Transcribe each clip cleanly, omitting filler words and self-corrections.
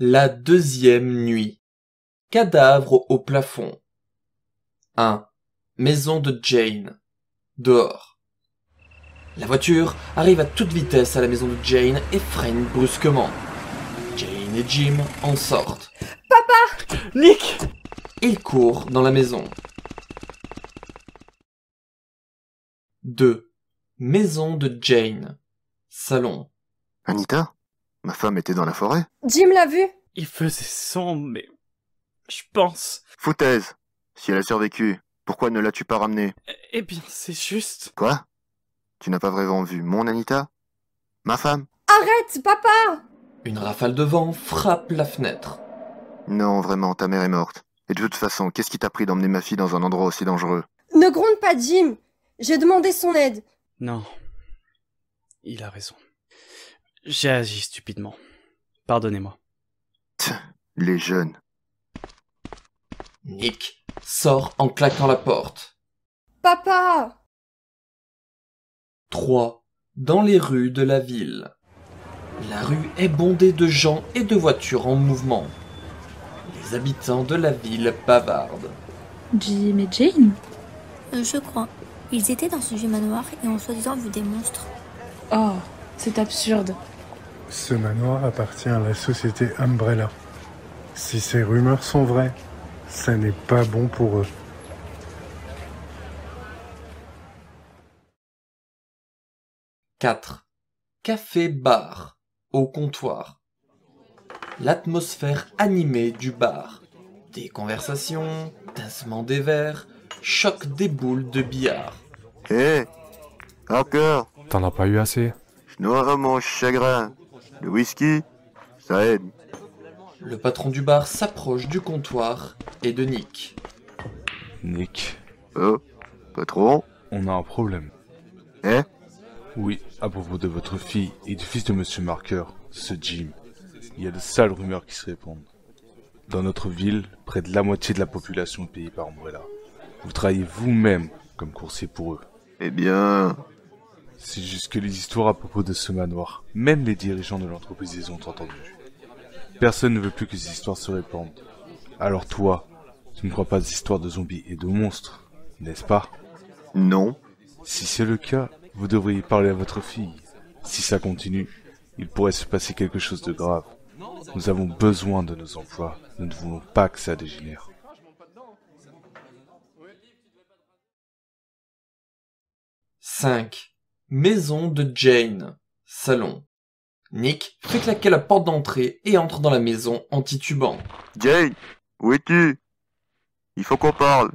La deuxième nuit. Cadavre au plafond. 1. Maison de Jane. Dehors. La voiture arrive à toute vitesse à la maison de Jane et freine brusquement. Jane et Jim en sortent. Papa! Nick! Ils courent dans la maison. 2. Maison de Jane. Salon. Anita? Ma femme était dans la forêt? Jim l'a vu? Il faisait sombre, mais... je pense... Foutaise! Si elle a survécu, pourquoi ne l'as-tu pas ramenée? Eh bien, c'est juste... Quoi? Tu n'as pas vraiment vu mon Anita? Ma femme? Arrête, papa! Une rafale de vent frappe la fenêtre. Non, vraiment, ta mère est morte. Et de toute façon, qu'est-ce qui t'a pris d'emmener ma fille dans un endroit aussi dangereux? Ne gronde pas, Jim. J'ai demandé son aide. Non. Il a raison. J'ai agi stupidement. Pardonnez-moi. Les jeunes. Nick sort en claquant la porte. Papa! 3. Dans les rues de la ville. La rue est bondée de gens et de voitures en mouvement. Les habitants de la ville bavardent. Jim et Jane? Je crois. Ils étaient dans ce vieux manoir et ont soi-disant vu des monstres. Oh, c'est absurde. Ce manoir appartient à la société Umbrella. Si ces rumeurs sont vraies, ça n'est pas bon pour eux. « 4. Café-bar. Au comptoir. L'atmosphère animée du bar. Des conversations, tassement des verres, choc des boules de billard. Hé! Encore! T'en as pas eu assez? Je noie mon chagrin. Le whisky, ça aide. Le patron du bar s'approche du comptoir et de Nick. Nick, Oh, patron? on a un problème. Eh? Oui, à propos de votre fille et du fils de Monsieur Marker, ce Jim. Il y a de sales rumeurs qui se répandent. Dans notre ville, près de la moitié de la population est payée par Umbrella. Vous travaillez vous-même comme coursier pour eux. Eh bien... C'est juste que les histoires à propos de ce manoir, même les dirigeants de l'entreprise les ont entendues. Personne ne veut plus que ces histoires se répandent. Alors toi, tu ne crois pas aux histoires de zombies et de monstres, n'est-ce pas? Non. Si c'est le cas, vous devriez parler à votre fille. Si ça continue, il pourrait se passer quelque chose de grave. Nous avons besoin de nos emplois. Nous ne voulons pas que ça dégénère. 5. Maison de Jane. Salon. Nick fait claquer la porte d'entrée et entre dans la maison en titubant. Jane, où es-tu? Il faut qu'on parle.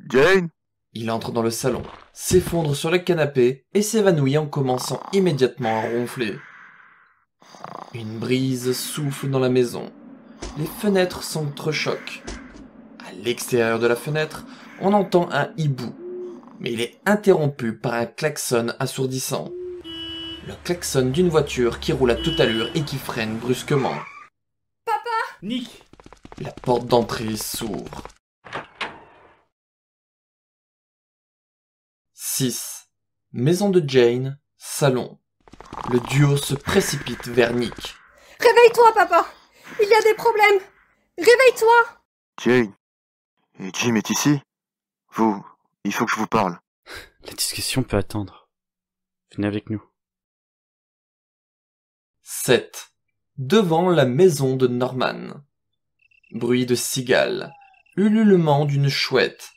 Jane? Il entre dans le salon, s'effondre sur le canapé et s'évanouit en commençant immédiatement à ronfler. Une brise souffle dans la maison. Les fenêtres s'entrechoquent. À l'extérieur de la fenêtre, on entend un hibou, mais il est interrompu par un klaxon assourdissant. Le klaxon d'une voiture qui roule à toute allure et qui freine brusquement. Nick! La porte d'entrée s'ouvre. 6. Maison de Jane, salon. Le duo se précipite vers Nick. Réveille-toi, papa! Il y a des problèmes! Réveille-toi! Jane? Et Jim est ici? Il faut que je vous parle. La discussion peut attendre. Venez avec nous. 7. Devant la maison de Norman. Bruit de cigales. Ululement d'une chouette.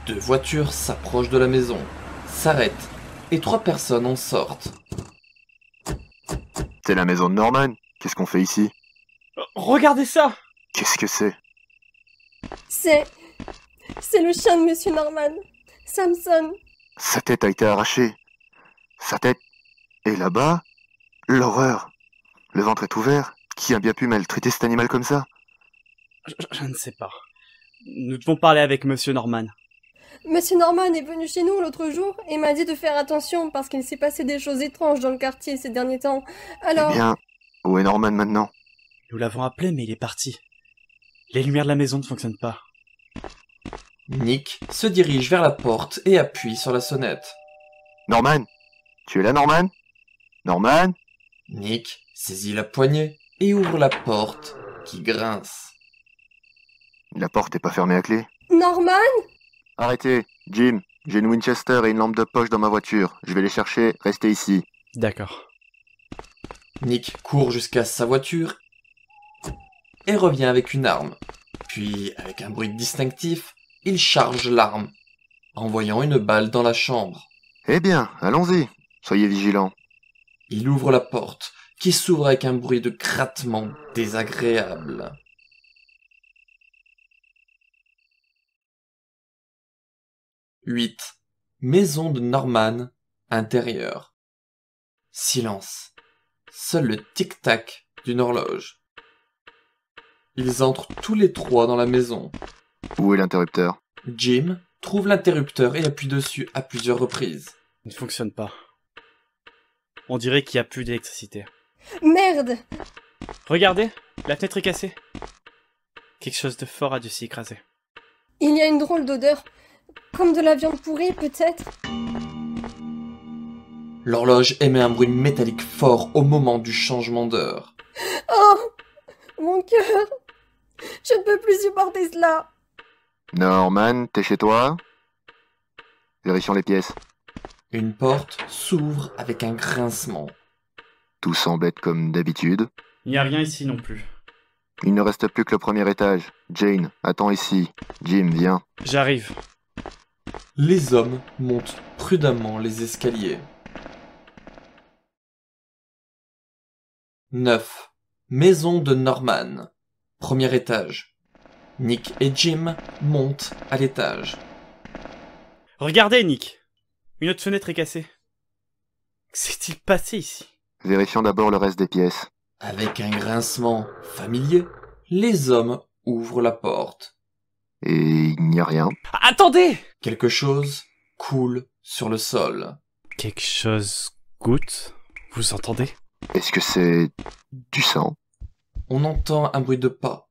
2 voitures s'approchent de la maison, s'arrêtent, et 3 personnes en sortent. C'est la maison de Norman. Qu'est-ce qu'on fait ici? Regardez ça! Qu'est-ce que c'est? C'est le chien de Monsieur Norman. Samson. Sa tête a été arrachée. Sa tête... Et là-bas? L'horreur. Le ventre est ouvert. Qui a bien pu maltraiter cet animal comme ça? Je ne sais pas. Nous devons parler avec Monsieur Norman. Monsieur Norman est venu chez nous l'autre jour et m'a dit de faire attention parce qu'il s'est passé des choses étranges dans le quartier ces derniers temps. Alors... Eh bien, où est Norman maintenant? Nous l'avons appelé, mais il est parti. Les lumières de la maison ne fonctionnent pas. Nick se dirige vers la porte et appuie sur la sonnette. Norman? Tu es là, Norman? Norman? Nick saisit la poignée, et ouvre la porte qui grince. La porte est pas fermée à clé. Norman? Arrêtez, Jim. J'ai une Winchester et une lampe de poche dans ma voiture. Je vais les chercher, restez ici. D'accord. Nick court jusqu'à sa voiture et revient avec une arme. Puis, avec un bruit distinctif, il charge l'arme, envoyant une balle dans la chambre. Eh bien, allons-y. Soyez vigilants. Il ouvre la porte, qui s'ouvre avec un bruit de grattement désagréable. « 8. Maison de Norman, intérieur. Silence. Seul le tic-tac d'une horloge. Ils entrent tous les trois dans la maison. Où est l'interrupteur? Jim trouve l'interrupteur et appuie dessus à plusieurs reprises. Il ne fonctionne pas. On dirait qu'il n'y a plus d'électricité. Merde! Regardez, la fenêtre est cassée. Quelque chose de fort a dû s'y écraser. Il y a une drôle d'odeur. Comme de la viande pourrie, peut-être? L'horloge émet un bruit métallique fort au moment du changement d'heure. Oh! Mon cœur! Je ne peux plus supporter cela! Norman, t'es chez toi? Vérifions les pièces. Une porte s'ouvre avec un grincement. Tout semble être comme d'habitude. Il n'y a rien ici non plus. Il ne reste plus que le premier étage. Jane, attends ici. Jim, viens. J'arrive. Les hommes montent prudemment les escaliers. 9. Maison de Norman. Premier étage. Nick et Jim montent à l'étage. Regardez, Nick. Une autre fenêtre est cassée. Que s'est-il passé ici? Vérifions d'abord le reste des pièces. Avec un grincement familier, les hommes ouvrent la porte. Et il n'y a rien. Attendez! Quelque chose coule sur le sol. Quelque chose goutte? Vous entendez? Est-ce que c'est du sang? On entend un bruit de pas.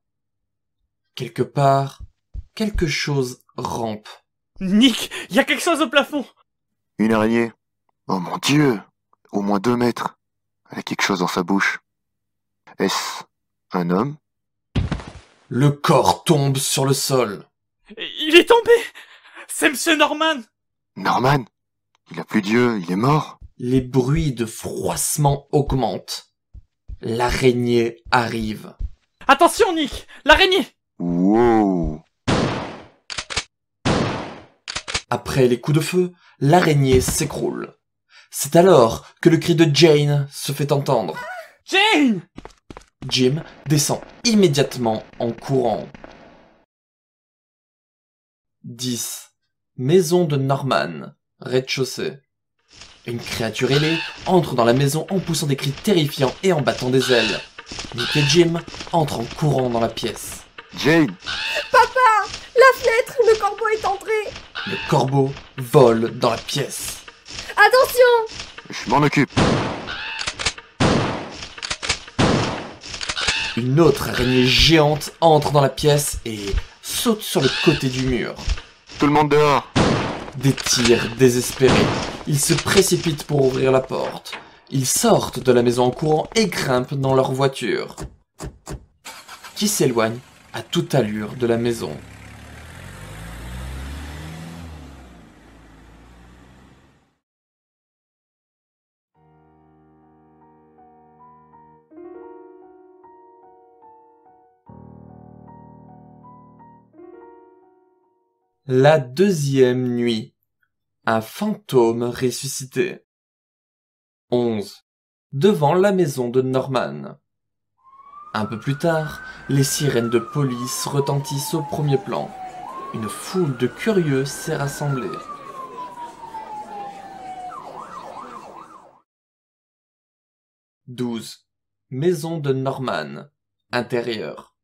Quelque part, quelque chose rampe. Nick, il y a quelque chose au plafond! Une araignée. Oh mon Dieu! Au moins 2 mètres. Elle a quelque chose dans sa bouche. Est-ce un homme? Le corps tombe sur le sol. Il est tombé! C'est Monsieur Norman! Norman? Il a plus d'yeux, il est mort? Les bruits de froissement augmentent. L'araignée arrive. Attention, Nick! L'araignée! Wow! Après les coups de feu, l'araignée s'écroule. C'est alors que le cri de Jane se fait entendre. Jane! Jim descend immédiatement en courant. 10. Maison de Norman, rez-de-chaussée. Une créature ailée entre dans la maison en poussant des cris terrifiants et en battant des ailes. Nick et Jim entrent en courant dans la pièce. Jane! Papa! La fenêtre! Le corbeau est entré! Le corbeau vole dans la pièce. Attention! Je m'en occupe. Une autre araignée géante entre dans la pièce et saute sur le côté du mur. Tout le monde dehors. Des tirs désespérés. Ils se précipitent pour ouvrir la porte. Ils sortent de la maison en courant et grimpent dans leur voiture, qui s'éloigne à toute allure de la maison. La deuxième nuit. Un fantôme ressuscité. 11. Devant la maison de Norman. Un peu plus tard, les sirènes de police retentissent au premier plan. Une foule de curieux s'est rassemblée. « 12. Maison de Norman. Intérieur.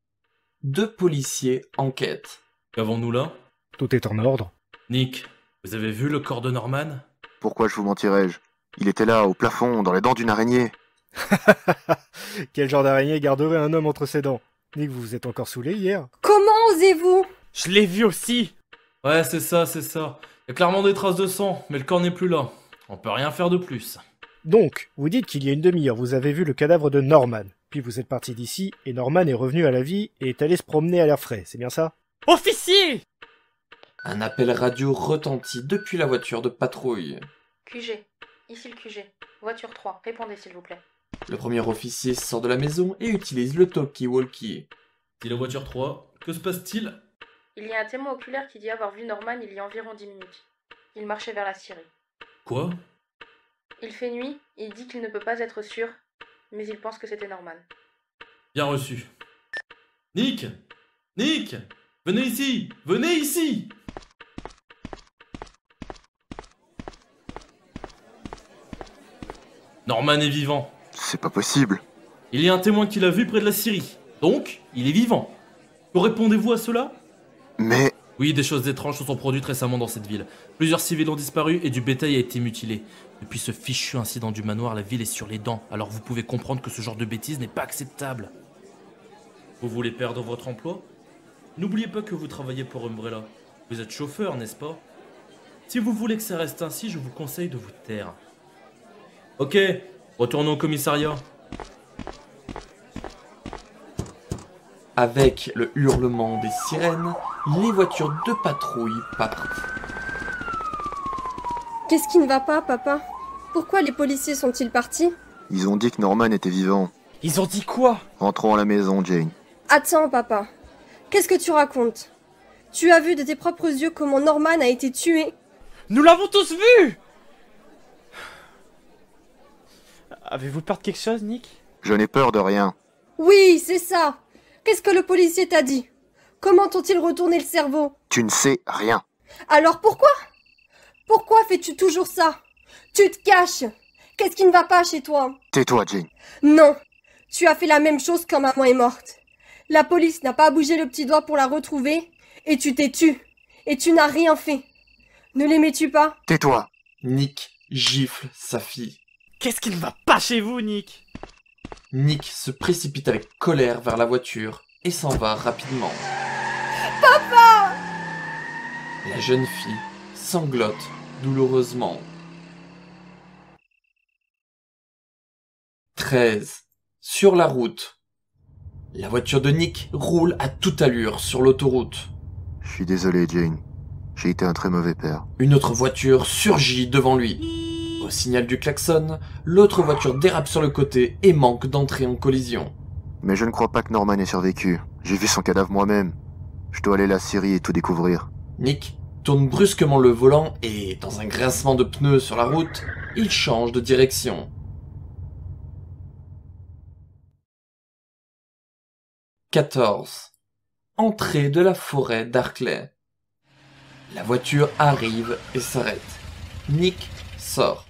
2 policiers enquêtent. Qu'avons-nous là? Tout est en ordre. Nick, vous avez vu le corps de Norman? Pourquoi je vous mentirais-je? Il était là, au plafond, dans les dents d'une araignée. Quel genre d'araignée garderait un homme entre ses dents? Nick, vous vous êtes encore saoulé hier? Comment osez-vous? Je l'ai vu aussi! Ouais, c'est ça, c'est ça. Il y a clairement des traces de sang, mais le corps n'est plus là. On peut rien faire de plus. Donc, vous dites qu'il y a une demi-heure, vous avez vu le cadavre de Norman. Puis vous êtes parti d'ici, et Norman est revenu à la vie et est allé se promener à l'air frais, c'est bien ça? Officier! Un appel radio retentit depuis la voiture de patrouille. QG. Ici le QG. Voiture 3. Répondez s'il vous plaît. Le premier officier sort de la maison et utilise le talkie-walkie. Dit la voiture 3, que se passe-t-il? Il y a un témoin oculaire qui dit avoir vu Norman il y a environ 10 minutes. Il marchait vers la scierie. Quoi? Il fait nuit, il dit qu'il ne peut pas être sûr, mais il pense que c'était Norman. Bien reçu. Nick! Nick! Venez ici! Venez ici! Norman est vivant. C'est pas possible. Il y a un témoin qui l'a vu près de la scierie. Donc, il est vivant. Que répondez-vous à cela? Mais... Oui, des choses étranges se sont produites récemment dans cette ville. Plusieurs civils ont disparu et du bétail a été mutilé. Depuis ce fichu incident du manoir, la ville est sur les dents. Alors vous pouvez comprendre que ce genre de bêtises n'est pas acceptable. Vous voulez perdre votre emploi? N'oubliez pas que vous travaillez pour Umbrella. Vous êtes chauffeur, n'est-ce pas? Si vous voulez que ça reste ainsi, je vous conseille de vous taire. Ok, retournons au commissariat. Avec le hurlement des sirènes, les voitures de patrouille partent. Qu'est-ce qui ne va pas, papa? Pourquoi les policiers sont-ils partis? Ils ont dit que Norman était vivant. Ils ont dit quoi? Rentrons à la maison, Jane. Attends, papa. Qu'est-ce que tu racontes? Tu as vu de tes propres yeux comment Norman a été tué? Nous l'avons tous vu! Avez-vous peur de quelque chose, Nick? Je n'ai peur de rien. Oui, c'est ça. Qu'est-ce que le policier t'a dit? Comment t'ont-ils retourné le cerveau? Tu ne sais rien. Alors pourquoi? Pourquoi fais-tu toujours ça? Tu te caches. Qu'est-ce qui ne va pas chez toi? Tais-toi, Jane. Non, tu as fait la même chose quand maman est morte. La police n'a pas bougé le petit doigt pour la retrouver, et tu t'es tu. Et tu n'as rien fait. Ne l'aimais-tu pas? Tais-toi. Nick gifle sa fille. Qu'est-ce qui ne va pas chez vous, Nick? Nick se précipite avec colère vers la voiture et s'en va rapidement. Papa! La jeune fille sanglote douloureusement. 13. Sur la route. La voiture de Nick roule à toute allure sur l'autoroute. Je suis désolé, Jane. J'ai été un très mauvais père. Une autre voiture surgit devant lui. Au signal du klaxon, l'autre voiture dérape sur le côté et manque d'entrer en collision. Mais je ne crois pas que Norman ait survécu. J'ai vu son cadavre moi-même. Je dois aller à la scierie et tout découvrir. Nick tourne brusquement le volant et, dans un grincement de pneus sur la route, il change de direction. 14. Entrée de la forêt d'Arkley. La voiture arrive et s'arrête. Nick sort.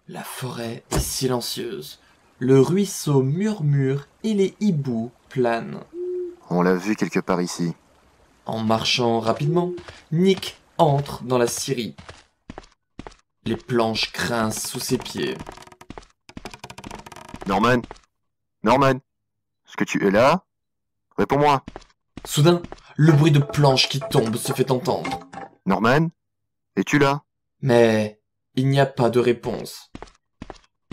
La forêt est silencieuse. Le ruisseau murmure et les hiboux planent. On l'a vu quelque part ici. En marchant rapidement, Nick entre dans la scierie. Les planches grincent sous ses pieds. Norman? Norman? Est-ce que tu es là? Réponds-moi. Soudain, le bruit de planches qui tombent se fait entendre. Norman? Es-tu là? Mais il n'y a pas de réponse.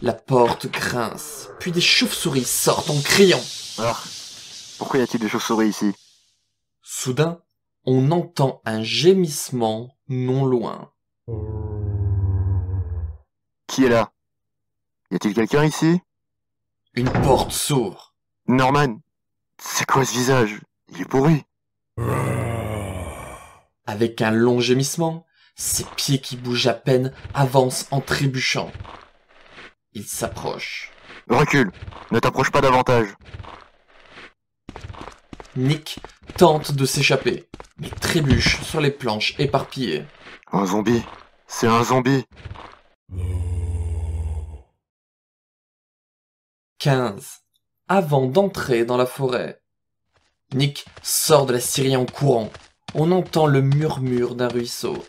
La porte grince, puis des chauves-souris sortent en criant. Ah, pourquoi y a-t-il des chauves-souris ici? Soudain, on entend un gémissement non loin. Qui est là? Y a-t-il quelqu'un ici? Une porte s'ouvre. Norman, c'est quoi ce visage? Il est pourri. Avec un long gémissement, ses pieds qui bougent à peine avancent en trébuchant. Il s'approche. Recule, ne t'approche pas davantage. Nick tente de s'échapper, mais trébuche sur les planches éparpillées. Un zombie, c'est un zombie. 15. Avant d'entrer dans la forêt. Nick sort de la scierie en courant. On entend le murmure d'un ruisseau.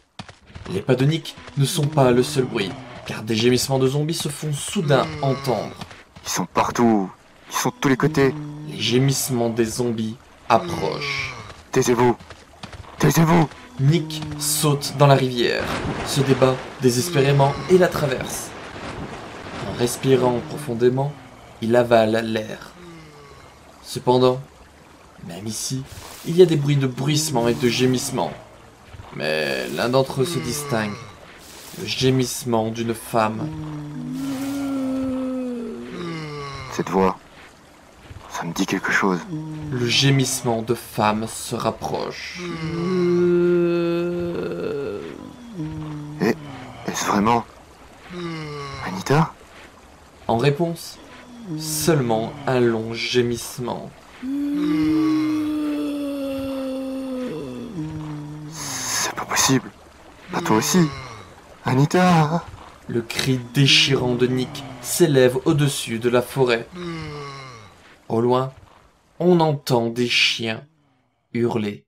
Les pas de Nick ne sont pas le seul bruit, car des gémissements de zombies se font soudain entendre. Ils sont partout, ils sont de tous les côtés. Les gémissements des zombies approchent. Taisez-vous, taisez-vous. Nick saute dans la rivière, se débat désespérément et la traverse. En respirant profondément, il avale l'air. Cependant, même ici, il y a des bruits de bruissements et de gémissements. Mais l'un d'entre eux se distingue. Le gémissement d'une femme. Cette voix, ça me dit quelque chose. Le gémissement de femme se rapproche. Est-ce vraiment Anita? En réponse, seulement un long gémissement. C'est pas possible. Pas toi aussi. Anita! Le cri déchirant de Nick s'élève au-dessus de la forêt. Au loin, on entend des chiens hurler.